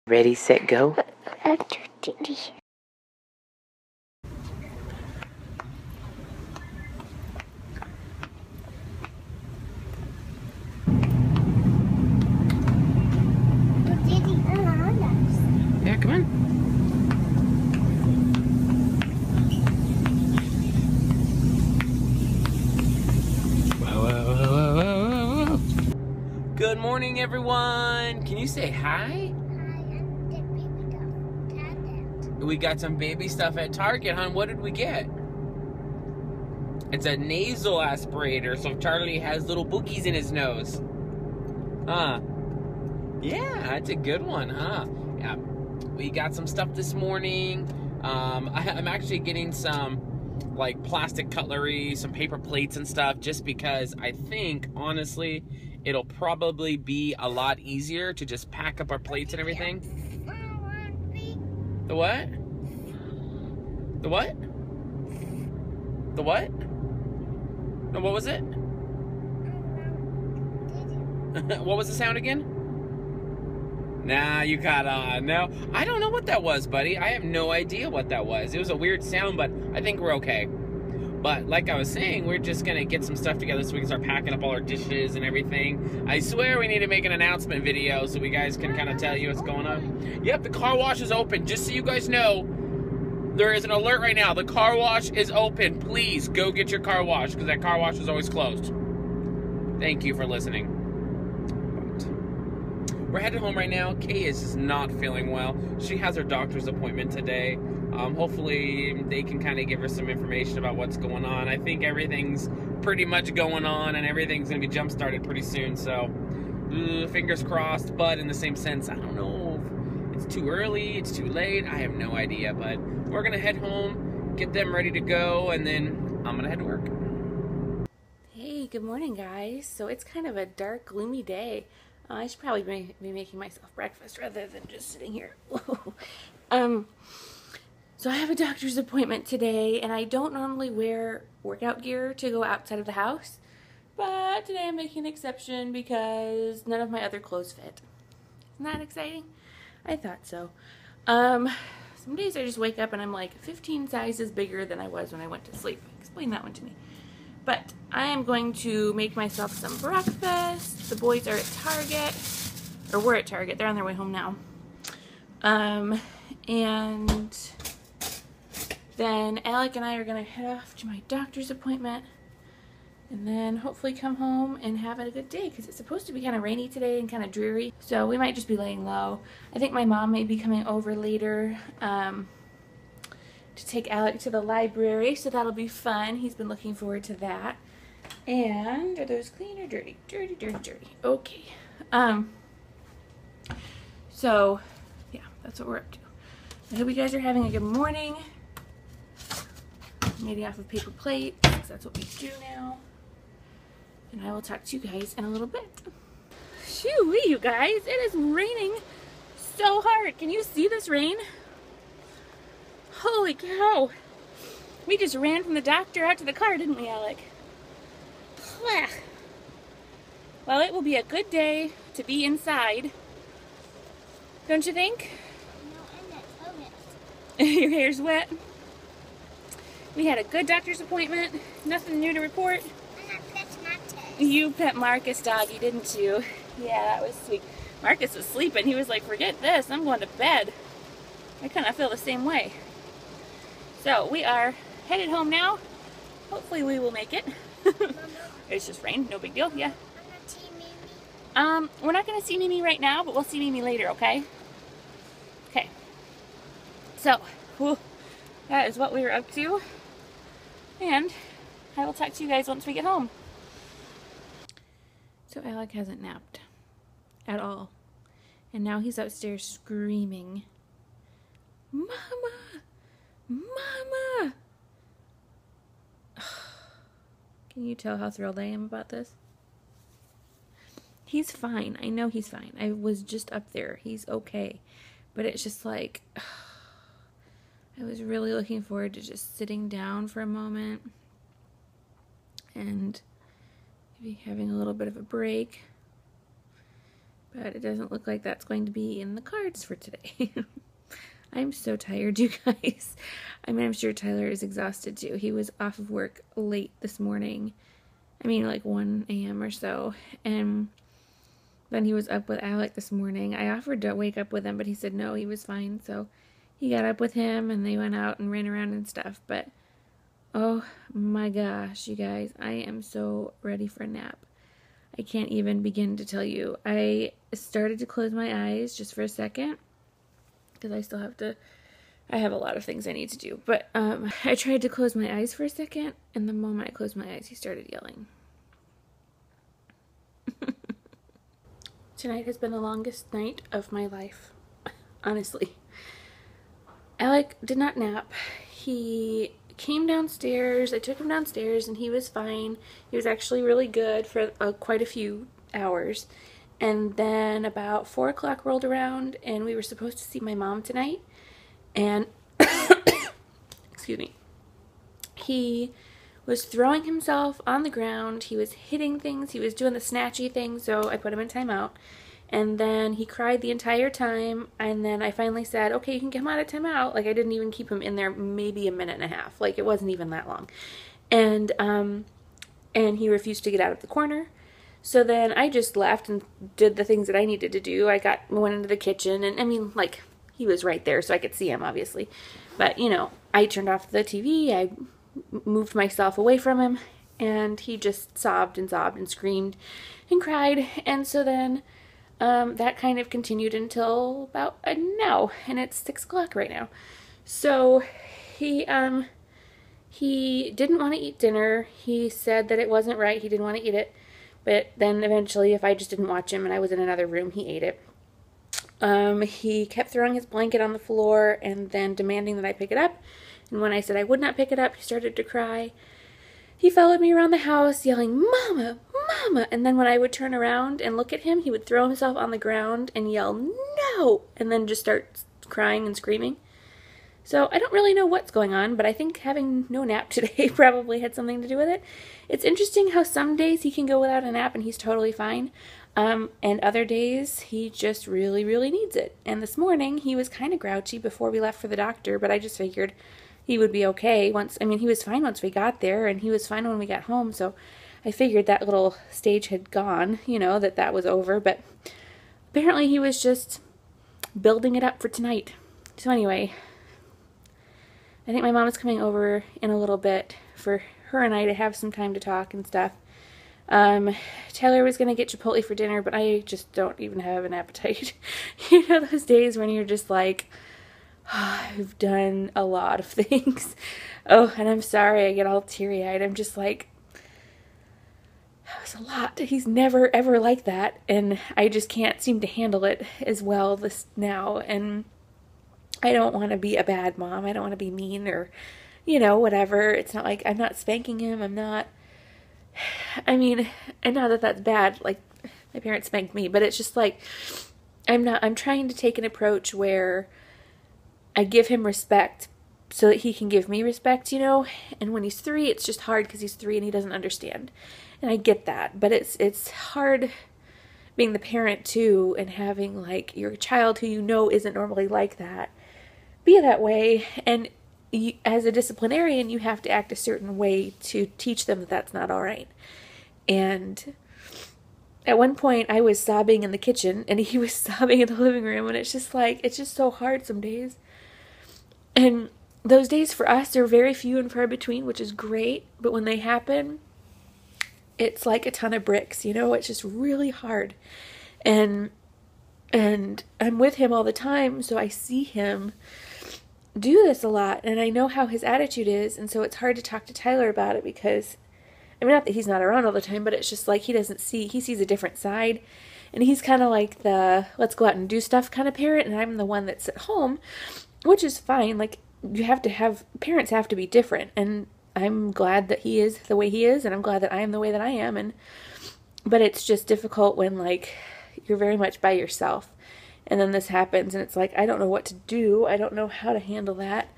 Ready, set, go. After duty. Yeah, come on. Whoa. Good morning, everyone. Can you say hi? We got some baby stuff at Target, hon. What did we get? It's a nasal aspirator, so Charlie has little boogies in his nose. Huh? Yeah, that's a good one, huh? Yeah. We got some stuff this morning. I'm actually getting some like plastic cutlery, some paper plates and stuff, just because I think, honestly, it'll probably be a lot easier to just pack up our plates and everything. The what? The what? The what? No, what was it? What was the sound again? Nah, you caught on. No, I don't know what that was, buddy. I have no idea what that was. It was a weird sound, but I think we're okay. But like I was saying, we're just going to get some stuff together so we can start packing up all our dishes and everything. I swear we need to make an announcement video so we guys can kind of tell you what's going on. Yep, the car wash is open. Just so you guys know, there is an alert right now. The car wash is open. Please go get your car washed because that car wash is always closed. Thank you for listening. We're headed home right now. Kay is not feeling well. She has her doctor's appointment today. Hopefully they can kind of give her some information about what's going on. I think everything's pretty much going on and everything's going to be jump-started pretty soon. So, fingers crossed. But in the same sense, I don't know if it's too early, it's too late. I have no idea. But we're going to head home, get them ready to go, and then I'm going to head to work. Hey, good morning, guys. So it's kind of a dark, gloomy day. I should probably be making myself breakfast rather than just sitting here. So I have a doctor's appointment today, and I don't normally wear workout gear to go outside of the house, but today I'm making an exception because none of my other clothes fit. Isn't that exciting? I thought so. Some days I just wake up and I'm like 15 sizes bigger than I was when I went to sleep. Explain that one to me. But I am going to make myself some breakfast. The boys are at Target, or were at Target. They're on their way home now. And then Alec and I are going to head off to my doctor's appointment. And then hopefully come home and have a good day, because it's supposed to be kind of rainy today and kind of dreary. So we might just be laying low. I think my mom may be coming over later to take Alec to the library, so that'll be fun. He's been looking forward to that. And are those clean or dirty? Dirty, dirty, dirty. Okay. So yeah, that's what we're up to. I hope you guys are having a good morning. I'm eating off of paper plates, because that's what we do now. And I will talk to you guys in a little bit. Shoo-wee, you guys, it is raining so hard. Can you see this rain? Holy cow. We just ran from the doctor out to the car, didn't we, Alec? Well, it will be a good day to be inside. Don't you think? No, I'm not wet. Your hair's wet. We had a good doctor's appointment. Nothing new to report. And I pet Marcus. You pet Marcus, doggy, didn't you? Yeah, that was sweet. Marcus was sleeping. He was like, forget this, I'm going to bed. I kind of feel the same way. So we are headed home now. Hopefully we will make it. It's just rain, no big deal. Yeah. I'm not seeing Mimi. We're not gonna see Mimi right now, but we'll see Mimi later, okay? Okay. So, that is what we were up to. And I will talk to you guys once we get home. So Alec hasn't napped at all. And now he's upstairs screaming, Mama! Mama! Can you tell how thrilled I am about this? He's fine. I know he's fine. I was just up there. He's okay. But it's just like, I was really looking forward to just sitting down for a moment and maybe having a little bit of a break. but it doesn't look like that's going to be in the cards for today. I'm so tired, you guys. I mean, I'm sure Tyler is exhausted too. He was off of work late this morning. I mean, like 1 a.m. or so. And then he was up with Alec this morning. I offered to wake up with him, but he said no, he was fine. So he got up with him and they went out and ran around and stuff. But oh my gosh, you guys, I am so ready for a nap. I can't even begin to tell you. I started to close my eyes just for a second because I still have to, I have a lot of things I need to do. But I tried to close my eyes for a second, and the moment I closed my eyes, he started yelling. Tonight has been the longest night of my life, honestly. Alec did not nap. He came downstairs. I took him downstairs and he was fine. He was actually really good for quite a few hours. And then about 4 o'clock rolled around and we were supposed to see my mom tonight. And, excuse me, he was throwing himself on the ground. He was hitting things. He was doing the snatchy thing, so I put him in timeout. And then he cried the entire time, and then I finally said, okay, you can get him out of timeout. Like, I didn't even keep him in there maybe a minute and a half. Like, it wasn't even that long. And he refused to get out of the corner. So then I just left and did the things that I needed to do. Went into the kitchen, and I mean, like, he was right there, so I could see him, obviously. But, you know, I turned off the TV, I moved myself away from him, and he just sobbed and screamed and cried. And so then that kind of continued until about now, and it's 6 o'clock right now. So he didn't want to eat dinner. He said that it wasn't right. He didn't want to eat it. But then eventually, if I just didn't watch him and I was in another room, he ate it. He kept throwing his blanket on the floor and then demanding that I pick it up. And when I said I would not pick it up, he started to cry. He followed me around the house yelling, "Mama, Mama!" And then when I would turn around and look at him, he would throw himself on the ground and yell, "No!" And then just start crying and screaming. So I don't really know what's going on, but I think having no nap today probably had something to do with it. It's interesting how some days he can go without a nap and he's totally fine. And other days he just really, really needs it. And this morning he was kind of grouchy before we left for the doctor, but I just figured he would be okay he was fine once we got there, and he was fine when we got home, so I figured that little stage had gone, you know, that was over, but apparently he was just building it up for tonight. So anyway, I think my mom is coming over in a little bit for her and I to have some time to talk and stuff. Taylor was going to get Chipotle for dinner, but I just don't even have an appetite. You know those days when you're just like, I've done a lot of things. Oh, and I'm sorry, I get all teary-eyed. I'm just like, that was a lot. He's never, ever like that, and I just can't seem to handle it as well now, and I don't want to be a bad mom. I don't want to be mean or, you know, whatever. It's not like I'm not spanking him. I mean, I know that that's bad. Like, my parents spanked me, but it's just like, I'm trying to take an approach where I give him respect so that he can give me respect, you know? And when he's 3, it's just hard because he's 3 and he doesn't understand. And I get that, but it's hard being the parent too and having like your child who you know isn't normally like that be that way. And you, as a disciplinarian, you have to act a certain way to teach them that that's not all right. And at one point I was sobbing in the kitchen and he was sobbing in the living room, and it's just like, it's just so hard some days. And those days for us are very few and far between, which is great. But when they happen, it's like a ton of bricks, you know? It's just really hard. And I'm with him all the time, so I see him do this a lot. And I know how his attitude is, and so it's hard to talk to Tyler about it because, I mean, not that he's not around all the time, but it's just like he sees a different side. And he's kind of like the let's go out and do stuff kind of parent, and I'm the one that's at home, which is fine. Like, parents have to be different, and I'm glad that he is the way he is, and I'm glad that I am the way that I am, but it's just difficult when, like, you're very much by yourself, and then this happens, and it's like, I don't know what to do, I don't know how to handle that.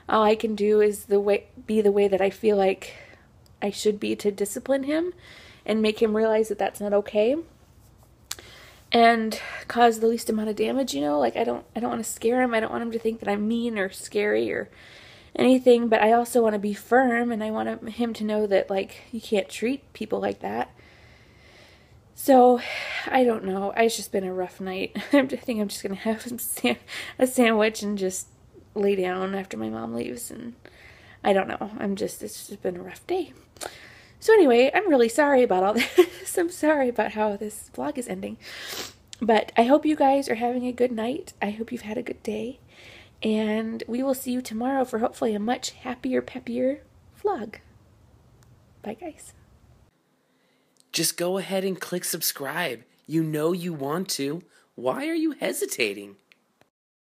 All I can do is be the way that I feel like I should be to discipline him, and make him realize that that's not okay. and cause the least amount of damage, you know? Like, I don't want to scare him. I don't want him to think that I'm mean or scary or anything, but I also want to be firm, and I want him to know that, like, you can't treat people like that. So, I don't know. It's just been a rough night. I think I'm just going to have a sandwich and just lay down after my mom leaves, and I don't know. It's just been a rough day. So anyway, I'm really sorry about all this. I'm sorry about how this vlog is ending. But I hope you guys are having a good night. I hope you've had a good day. And we will see you tomorrow for hopefully a much happier, peppier vlog. Bye, guys. Just go ahead and click subscribe. You know you want to. Why are you hesitating?